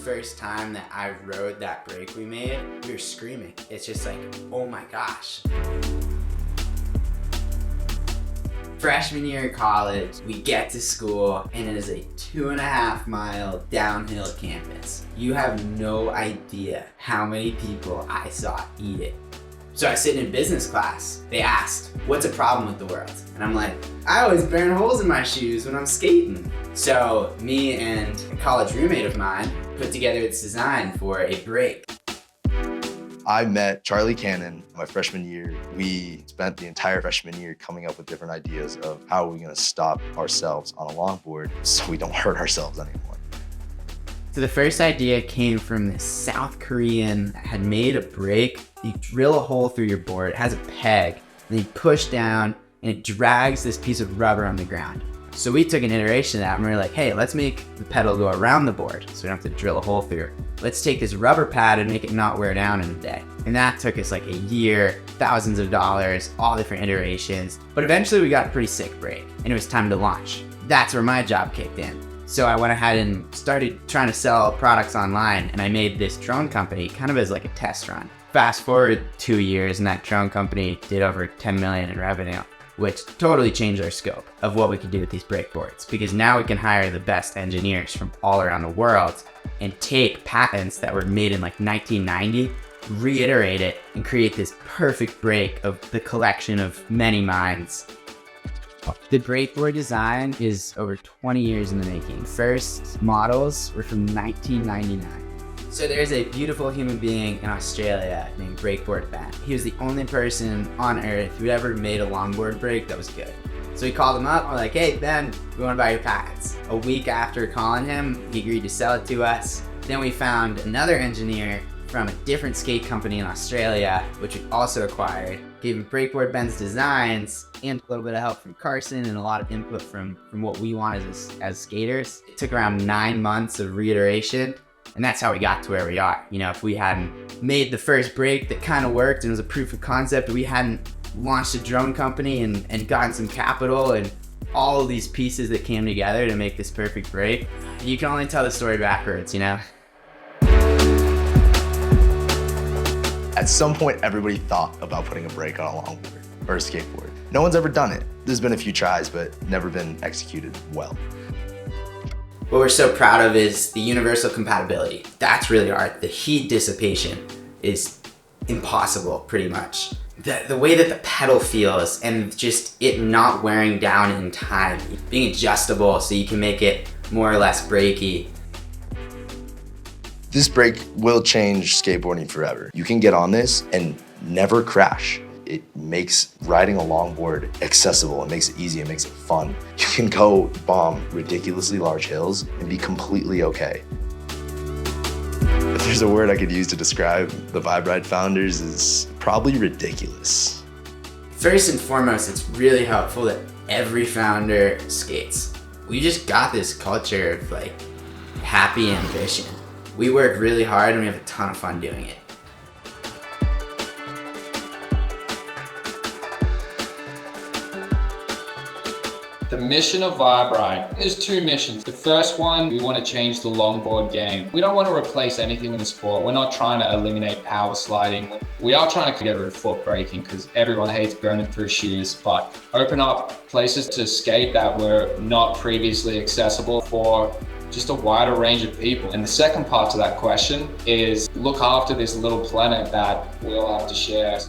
first time that I rode that break we made, we were screaming. It's just like, oh my gosh. Freshman year of college, we get to school and it is a 2.5 mile downhill campus. You have no idea how many people I saw eat it. So I was sitting in business class. They asked, what's a problem with the world? And I'm like, I always burn holes in my shoes when I'm skating. So me and a college roommate of mine put together this design for a break. I met Charlie Cannon my freshman year. We spent the entire freshman year coming up with different ideas of how are we gonna stop ourselves on a longboard so we don't hurt ourselves anymore. So the first idea came from this South Korean that had made a break. You drill a hole through your board, it has a peg, and you push down and it drags this piece of rubber on the ground. So we took an iteration of that and we were like, hey, let's make the pedal go around the board so we don't have to drill a hole through it. Let's take this rubber pad and make it not wear down in a day. And that took us like a year, thousands of dollars, all different iterations. But eventually we got a pretty sick break and it was time to launch. That's where my job kicked in. So I went ahead and started trying to sell products online, and I made this drone company kind of as like a test run. Fast forward 2 years and that drone company did over 10 million in revenue, which totally changed our scope of what we could do with these breakboards, because now we can hire the best engineers from all around the world and take patents that were made in like 1990, reiterate it, and create this perfect break of the collection of many minds. The breakboard design is over 20 years in the making. First models were from 1999. So there's a beautiful human being in Australia named Breakboard Ben. He was the only person on earth who ever made a longboard break that was good. So we called him up, and we're like, hey Ben, we want to buy your patents. A week after calling him, he agreed to sell it to us. Then we found another engineer from a different skate company in Australia, which we also acquired. Gave him Breakboard Ben's designs and a little bit of help from Carson and a lot of input from what we wanted as skaters. It took around 9 months of reiteration. And that's how we got to where we are. You know, if we hadn't made the first break that kind of worked and was a proof of concept, we hadn't launched a drone company and gotten some capital and all of these pieces that came together to make this perfect break, you can only tell the story backwards, you know? At some point, everybody thought about putting a brake on a longboard or a skateboard. No one's ever done it. There's been a few tries, but never been executed well. What we're so proud of is the universal compatibility. That's really hard. The heat dissipation is impossible, pretty much. The way that the pedal feels and just it not wearing down in time, being adjustable so you can make it more or less breaky. This brake will change skateboarding forever. You can get on this and never crash. It makes riding a longboard accessible. It makes it easy. It makes it fun. You can go bomb ridiculously large hills and be completely okay. If there's a word I could use to describe the VibeRide founders, is probably ridiculous. First and foremost, it's really helpful that every founder skates. We just got this culture of like happy ambition. We work really hard and we have a ton of fun doing it. The mission of VibeRide, there's two missions. The first one, we want to change the longboard game. We don't want to replace anything in the sport. We're not trying to eliminate power sliding. We are trying to get rid of foot braking because everyone hates burning through shoes, but open up places to skate that were not previously accessible for just a wider range of people. And the second part to that question is look after this little planet that we all have to share.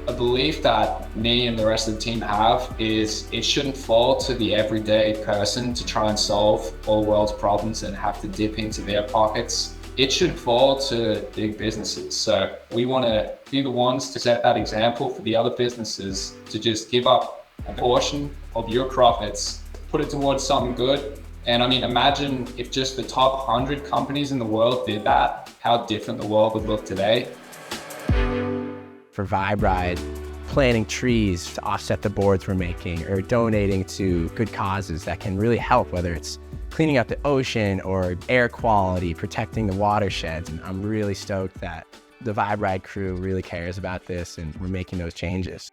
A belief that me and the rest of the team have is it shouldn't fall to the everyday person to try and solve all the world's problems and have to dip into their pockets. It should fall to big businesses. So we want to be the ones to set that example for the other businesses to just give up a portion of your profits, put it towards something good. And I mean, imagine if just the top 100 companies in the world did that, how different the world would look today. For VibeRide, planting trees to offset the boards we're making or donating to good causes that can really help, whether it's cleaning up the ocean or air quality, protecting the watersheds. And I'm really stoked that the VibeRide crew really cares about this and we're making those changes.